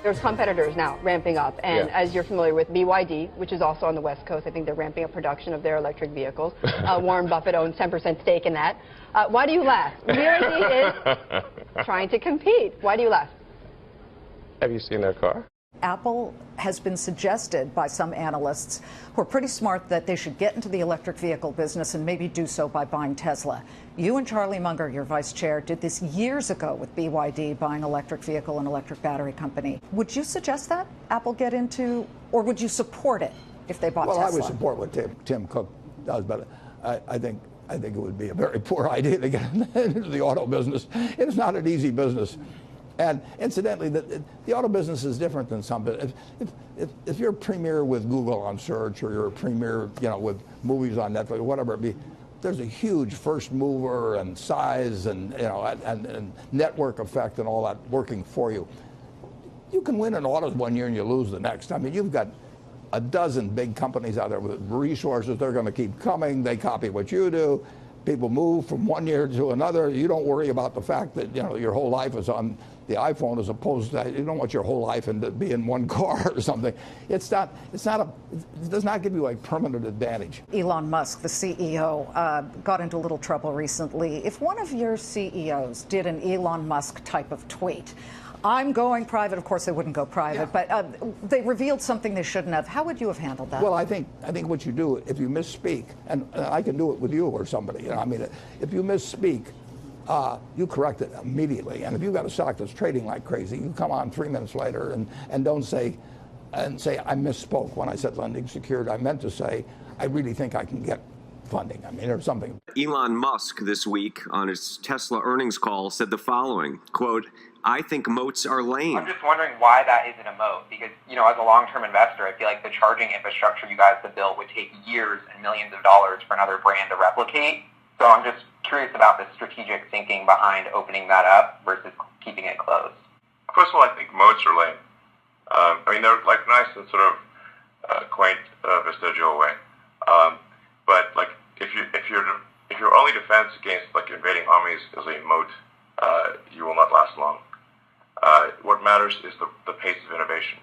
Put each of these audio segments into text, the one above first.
There's competitors now ramping up, and as you're familiar with BYD, which is also on the West Coast, I think they're ramping up production of their electric vehicles. Warren Buffett owns 10% stake in that. Why do you laugh? BYD is trying to compete. Why do you laugh? Have you seen their car? Apple has been suggested by some analysts who are pretty smart that they should get into the electric vehicle business and maybe do so by buying Tesla. You and Charlie Munger, your vice chair, did this years ago with BYD, buying electric vehicle and electric battery company. Would you suggest that Apple get into, or would you support it if they bought Tesla? Well, I would support what Tim Cook does, but I think it would be a very poor idea to get into the auto business. It's not an easy business. And incidentally, the auto business is different than some. If you're a premier with Google on search, or you're a premier, with movies on Netflix, whatever it be, there's a huge first mover and size and and network effect and all that working for you. You can win in autos one year and you lose the next. I mean, you've got a dozen big companies out there with resources. They're going to keep coming. They copy what you do. People move from one year to another. You don't worry about the fact that your whole life is on the iPhone, as opposed to, you don't want your whole life to be in one car or something. It does not give you a permanent advantage. Elon Musk, the CEO, got into a little trouble recently. If one of your CEOs did an Elon Musk type of tweet, I'm going private. Of course, they wouldn't go private, but they revealed something they shouldn't have. How would you have handled that? Well, I think what you do, if you misspeak, and I can do it with you or somebody. I mean, if you misspeak, you correct it immediately. And if you've got a stock that's trading like crazy, you come on 3 minutes later and don't say, I misspoke when I said lending secured. I meant to say, I really think I can get funding. I mean, or something. Elon Musk this week on his Tesla earnings call said the following, quote, "I think moats are lame." I'm just wondering why that isn't a moat, because, as a long-term investor, I feel like the charging infrastructure you guys have built would take years and millions of dollars for another brand to replicate. So I'm just curious about the strategic thinking behind opening that up versus keeping it closed. First of all, I think moats are lame. They're like nice and sort of quaint, vestigial way. But like if your only defense against like invading armies is a moat, you will not last long. What matters is the pace of innovation.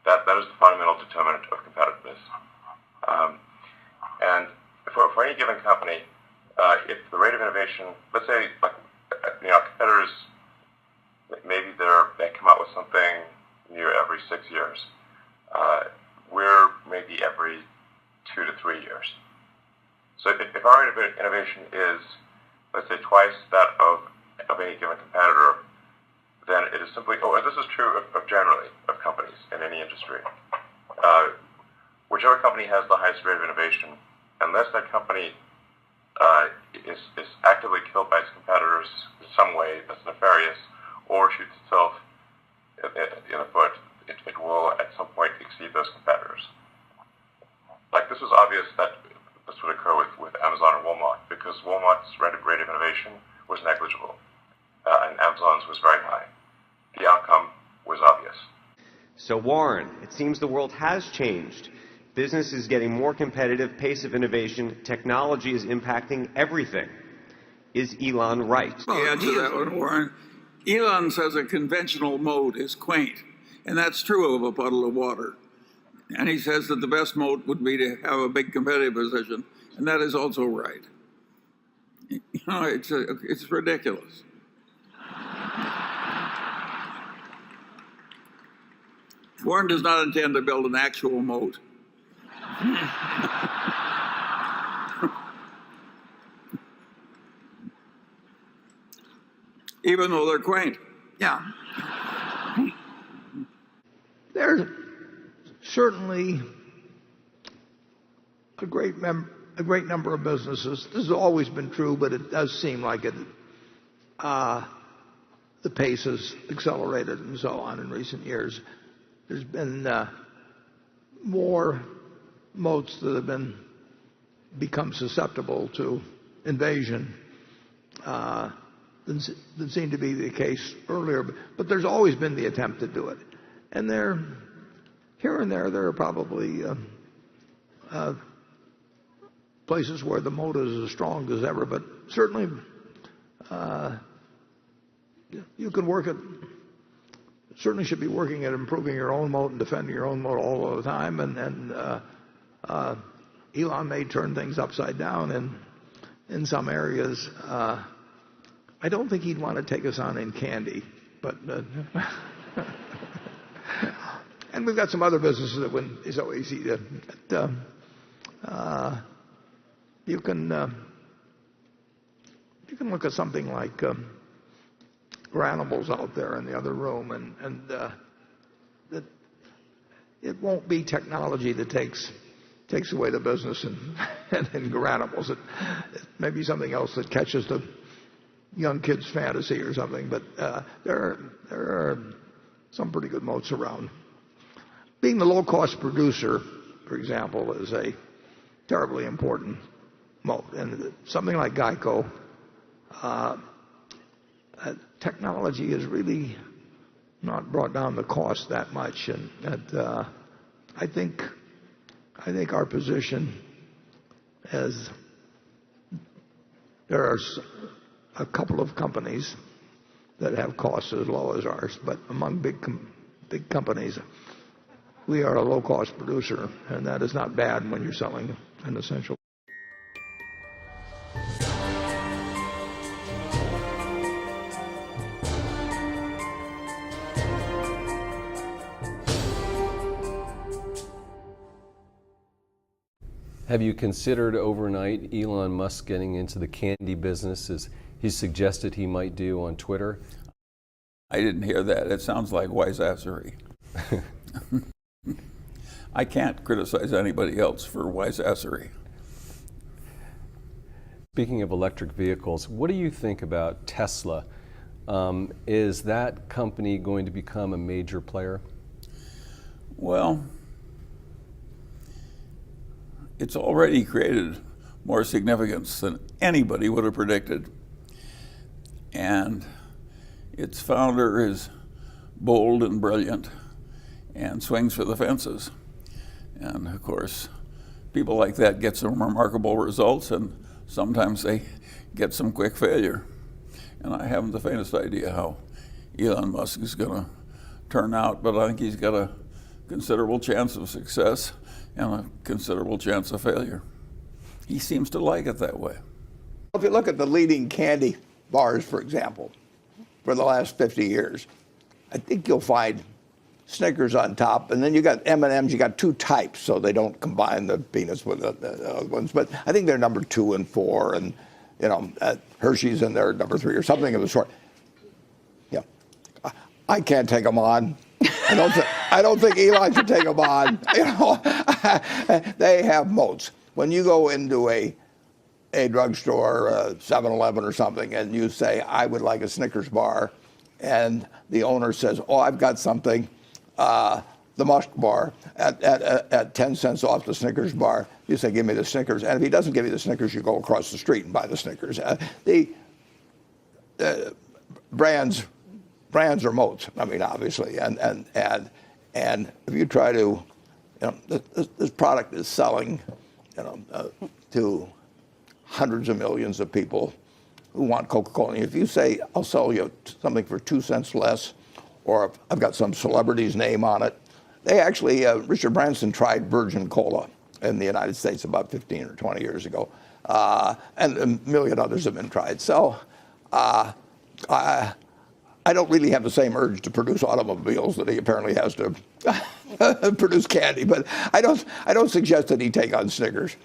That is the fundamental determinant of competitiveness. And for any given company, if the rate of innovation, let's say, competitors, maybe they come out with something new every 6 years. We're maybe every 2 to 3 years. So if our rate of innovation is, let's say, twice that of any given competitor, then it is simply, and this is true of generally of companies in any industry. Whichever company has the highest rate of innovation, unless that company is actively killed by its competitors in some way that's nefarious, or shoots itself in the foot, it will at some point exceed those competitors. Like, this was obvious that this would occur with Amazon and Walmart, because Walmart's rate of innovation was negligible, and Amazon's was very high. The outcome was obvious. So Warren, it seems the world has changed. Business is getting more competitive, pace of innovation, technology is impacting everything. Is Elon right? Well, the answer to that one, Warren. Elon says a conventional moat is quaint, and that's true of a puddle of water. And he says that the best moat would be to have a big competitive position, and that is also right. It's ridiculous. Warren does not intend to build an actual moat. Even though they're quaint. Yeah. There's certainly a great number of businesses. This has always been true, but it does seem like it. The pace has accelerated and so on in recent years. There's been more moats that have become susceptible to invasion than seemed to be the case earlier. But there's always been the attempt to do it. And here and there are probably places where the moat is as strong as ever. But certainly you can work it certainly should be working at improving your own moat and defending your own moat all the time. And Elon may turn things upside down in some areas. I don't think he'd want to take us on in candy, but and we've got some other businesses that wouldn't be so easy to. You can look at something like Granimals out there in the other room, and that it won't be technology that takes away the business and Granimals. It may be something else that catches the young kid's fantasy or something. But there are some pretty good moats around. Being the low-cost producer, for example, is a terribly important moat. And something like Geico, technology has really not brought down the cost that much. And I think our position as there are a couple of companies that have costs as low as ours, but among big companies, we are a low-cost producer, and that is not bad when you're selling an essential. Have you considered overnight Elon Musk getting into the candy business as he suggested he might do on Twitter? I didn't hear that. It sounds like wiseassery. I can't criticize anybody else for wiseassery. Speaking of electric vehicles, what do you think about Tesla? Is that company going to become a major player? Well, it's already created more significance than anybody would have predicted. And its founder is bold and brilliant and swings for the fences. And of course, people like that get some remarkable results, and sometimes they get some quick failure. And I haven't the faintest idea how Elon Musk is going to turn out, but I think he's got a considerable chance of success and a considerable chance of failure. He seems to like it that way. If you look at the leading candy bars, for example, for the last 50 years, I think you'll find Snickers on top, and then you got M&Ms. You got two types, so they don't combine the peanuts with the other ones. But I think they're number 2 and 4, and Hershey's in there number 3 or something of the sort. Yeah, I can't take them on. I don't think Elon should take them on. They have moats. When you go into a drugstore, 7-Eleven or something, and you say, I would like a Snickers bar, and the owner says, oh, I've got something, the Musk bar, at 10 cents off the Snickers bar, you say, give me the Snickers. And if he doesn't give you the Snickers, you go across the street and buy the Snickers. The brands are moats, I mean, obviously. And if you try to, this product is selling, to hundreds of millions of people who want Coca-Cola. If you say, I'll sell you something for 2 cents less, or I've got some celebrity's name on it. They actually, Richard Branson tried Virgin Cola in the United States about 15 or 20 years ago. And a million others have been tried. So I don't really have the same urge to produce automobiles that he apparently has to produce candy. But I don't suggest that he take on Snickers.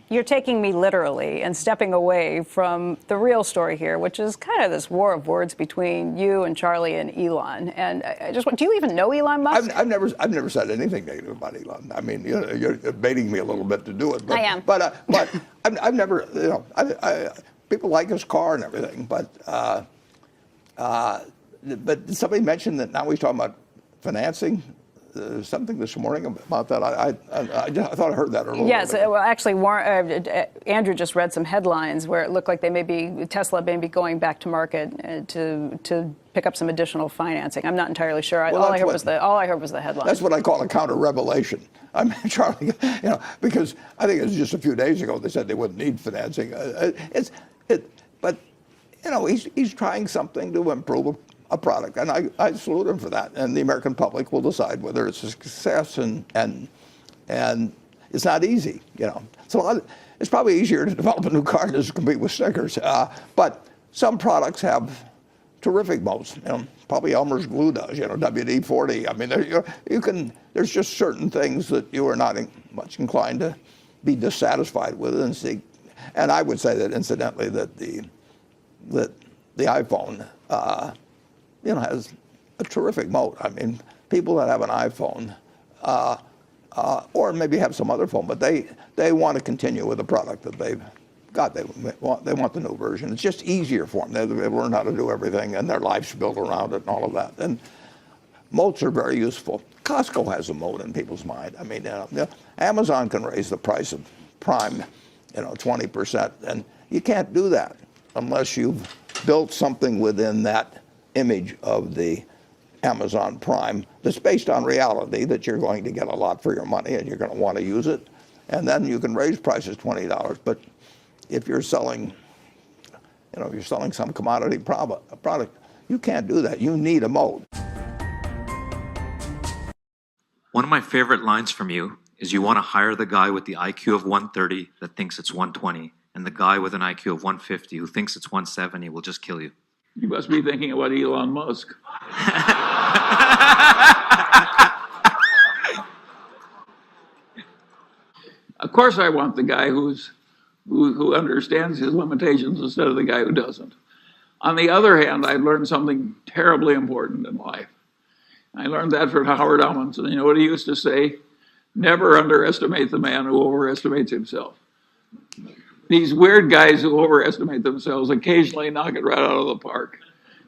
You're taking me literally and stepping away from the real story here, which is kind of this war of words between you and Charlie and Elon. And I just want, do you even know Elon Musk? I've never said anything negative about Elon. I mean, you're baiting me a little bit to do it. But, I am. But I've never, people like his car and everything. But somebody mentioned that now he's talking about financing. Something this morning about that. I thought I heard that earlier. Yes, well, actually, Andrew just read some headlines where it looked like Tesla may be going back to market to pick up some additional financing. I'm not entirely sure. Well, all I heard was the headline. That's what I call a counter-revelation. I mean, Charlie, because I think it was just a few days ago they said they wouldn't need financing. But he's trying something to improve a product, and I salute him for that. And the American public will decide whether it's a success, and it's not easy, you know. It's probably easier to develop a new car than to compete with Snickers. But some products have terrific moats. You know, probably Elmer's glue does. You know, WD-40. I mean, there's just certain things that you are not much inclined to be dissatisfied with and seek. And I would say that, incidentally, that the iPhone, you know, has a terrific moat. I mean, people that have an iPhone, or maybe have some other phone, but they want to continue with the product that they've got. They want the new version. It's just easier for them. They've learned how to do everything, and their life's built around it and all of that. And moats are very useful. Costco has a moat in people's mind. I mean, Amazon can raise the price of Prime, you know, 20%, and you can't do that unless you've built something within that image of the Amazon Prime that's based on reality, that you're going to get a lot for your money and you're going to want to use it, and then you can raise prices $20. But if you're selling, you know, if you're selling some commodity product, you can't do that. You need a moat. One of my favorite lines from you is you want to hire the guy with the IQ of 130 that thinks it's 120, and the guy with an IQ of 150 who thinks it's 170 will just kill you. You must be thinking about Elon Musk. Of course I want the guy who understands his limitations instead of the guy who doesn't. On the other hand, I've learned something terribly important in life. I learned that from Howard Amundsen. You know what he used to say? Never underestimate the man who overestimates himself. These weird guys who overestimate themselves occasionally knock it right out of the park.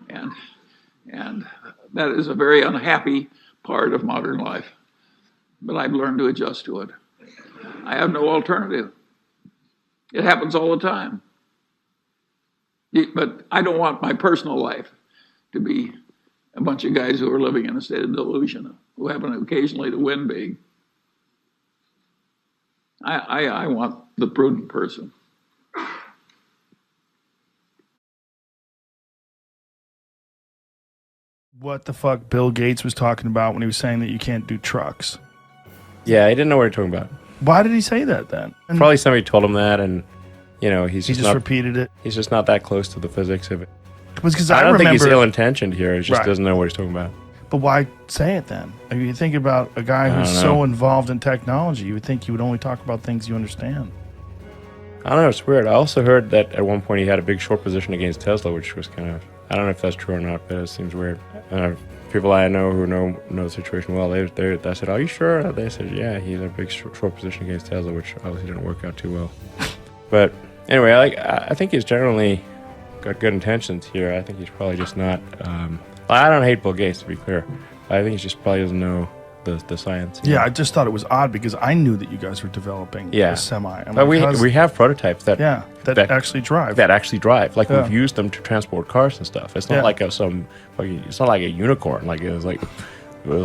And that is a very unhappy part of modern life. But I've learned to adjust to it. I have no alternative. It happens all the time. But I don't want my personal life to be a bunch of guys who are living in a state of delusion, who happen occasionally to win big. I want the prudent person. What the fuck Bill Gates was talking about when he was saying that you can't do trucks? Yeah, I didn't know what you're talking about. Why did he say that then? Probably somebody told him that, and you know he just repeated it. He's just not that close to the physics of it. Because I don't think he's ill-intentioned here. He just doesn't know what he's talking about. But why say it then? I mean, you think about a guy who's so involved in technology, you would think you would only talk about things you understand. I don't know. It's weird. I also heard that at one point he had a big short position against Tesla, which was kind of, I don't know if that's true or not, but it seems weird. People I know who know the situation well, they said, "Are you sure?" They said, "Yeah, he had a big short position against Tesla," which obviously didn't work out too well. But anyway, I think he's generally got good intentions here. I think he's probably just not. I don't hate Bill Gates, to be clear. I think he just probably doesn't know the science. Yeah, I just thought it was odd because I knew that you guys were developing a semi. But we have prototypes that actually drive. That actually drive. Like we've used them to transport cars and stuff. It's not like it's not like a unicorn. Like it was like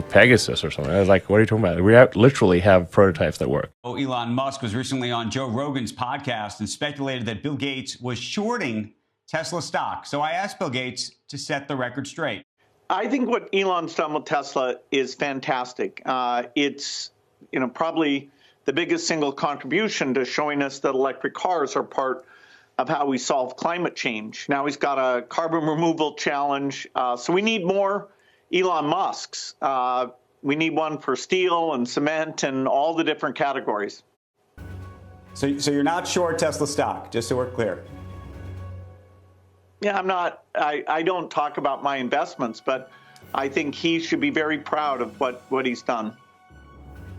Pegasus or something. I was like, what are you talking about? We literally have prototypes that work. Elon Musk was recently on Joe Rogan's podcast and speculated that Bill Gates was shorting Tesla stock. So I asked Bill Gates to set the record straight. I think what Elon's done with Tesla is fantastic. It's probably the biggest single contribution to showing us that electric cars are part of how we solve climate change. Now he's got a carbon removal challenge. So we need more Elon Musks. We need one for steel and cement and all the different categories. So you're not short Tesla stock, just so we're clear. Yeah, I'm not. I don't talk about my investments, but I think he should be very proud of what he's done.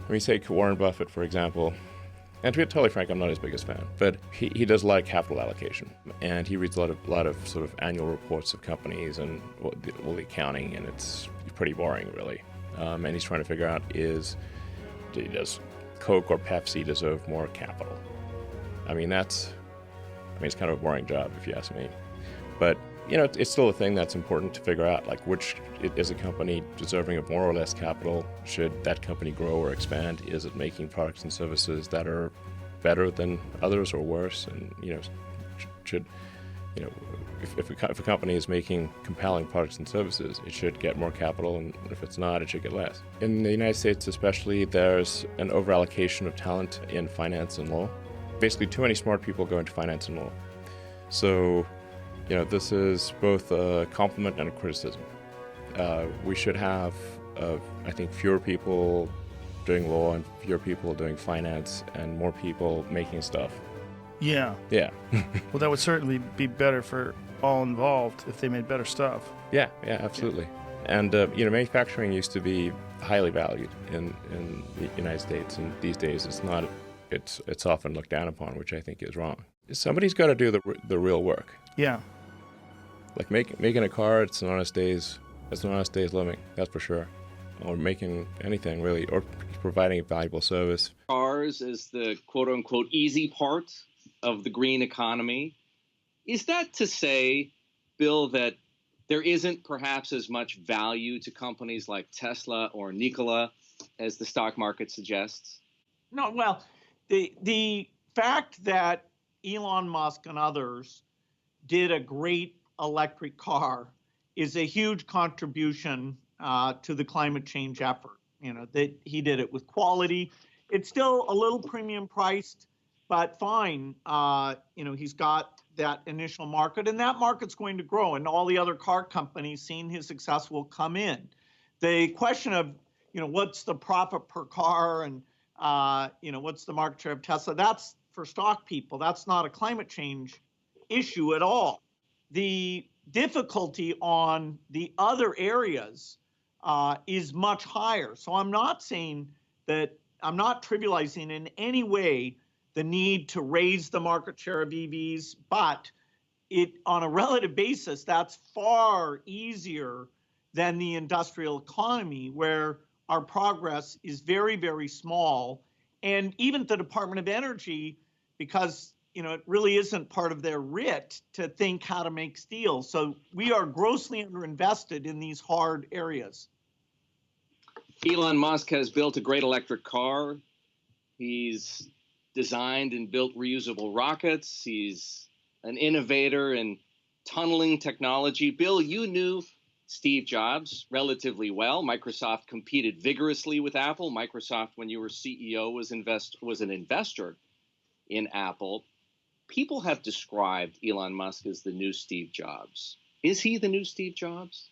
When you take Warren Buffett, for example, and to be totally frank, I'm not his biggest fan, but he does a lot of capital allocation, and he reads a lot of sort of annual reports of companies and all the accounting, and it's pretty boring, really. And he's trying to figure out does Coke or Pepsi deserve more capital? It's kind of a boring job if you ask me. But, it's still a thing that's important to figure out, like which is a company deserving of more or less capital? Should that company grow or expand? Is it making products and services that are better than others or worse? And, should if a company is making compelling products and services, it should get more capital, and if it's not, it should get less. In the United States especially, there's an overallocation of talent in finance and law. Basically, too many smart people go into finance and law. So, this is both a compliment and a criticism. We should have, I think, fewer people doing law and fewer people doing finance and more people making stuff. Yeah. Yeah. Well, that would certainly be better for all involved if they made better stuff. Yeah, absolutely. Yeah. And, manufacturing used to be highly valued in the United States, and these days it's not. It's often looked down upon, which I think is wrong. Somebody's got to do the real work. Yeah. Like making a car, it's an honest day's living, that's for sure. Or making anything really, or providing a valuable service. Cars is the quote-unquote easy part of the green economy. Is that to say, Bill, that there isn't perhaps as much value to companies like Tesla or Nikola as the stock market suggests? No, well, the fact that Elon Musk and others did a great electric car is a huge contribution to the climate change effort. That he did it with quality. It's still a little premium priced, but fine. He's got that initial market, and that market's going to grow, and all the other car companies, seeing his success, will come in. The question of, what's the profit per car and, what's the market share of Tesla, that's for stock people. That's not a climate change issue at all. The difficulty on the other areas is much higher. So I'm not saying that, I'm not trivializing in any way the need to raise the market share of EVs, but on a relative basis, that's far easier than the industrial economy, where our progress is very, very small. And even the Department of Energy, because it really isn't part of their writ to think how to make steel. So we are grossly underinvested in these hard areas. Elon Musk has built a great electric car. He's designed and built reusable rockets. He's an innovator in tunneling technology. Bill, you knew Steve Jobs relatively well. Microsoft competed vigorously with Apple. Microsoft, when you were CEO, was an investor in Apple. People have described Elon Musk as the new Steve Jobs. Is he the new Steve Jobs?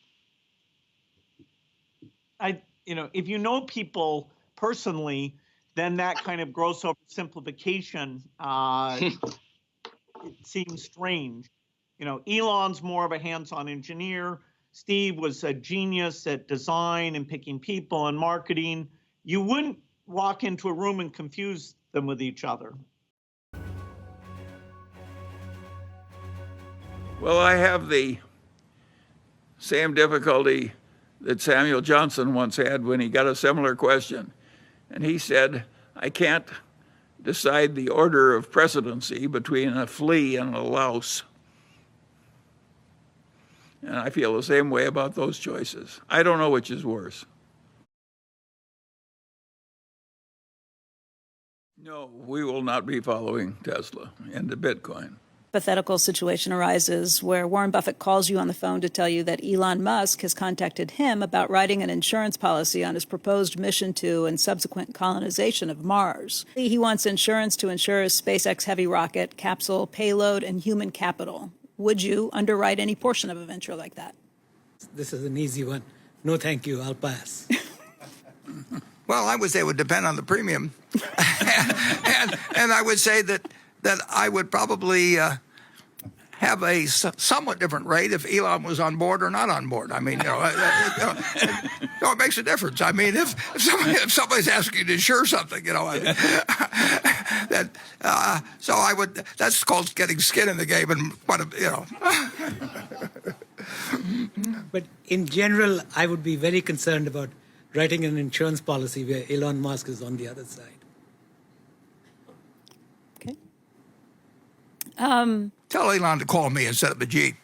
If you know people personally, then that kind of gross oversimplification it seems strange. Elon's more of a hands-on engineer. Steve was a genius at design and picking people and marketing. You wouldn't walk into a room and confuse them with each other. Well, I have the same difficulty that Samuel Johnson once had when he got a similar question. And he said, I can't decide the order of precedency between a flea and a louse. And I feel the same way about those choices. I don't know which is worse. No, we will not be following Tesla into Bitcoin. Hypothetical situation arises where Warren Buffett calls you on the phone to tell you that Elon Musk has contacted him about writing an insurance policy on his proposed mission to and subsequent colonization of Mars. He wants insurance to insure his SpaceX Heavy rocket, capsule, payload, and human capital. Would you underwrite any portion of a venture like that? This is an easy one. No, thank you. I'll pass. Well, I would say it would depend on the premium. and I would say that I would probably have a somewhat different rate if Elon was on board or not on board. I mean, it makes a difference. I mean, if somebody's asking you to insure something, so I would. That's called getting skin in the game, and But in general, I would be very concerned about writing an insurance policy where Elon Musk is on the other side. Okay. Tell Elon to call me instead of Ajit.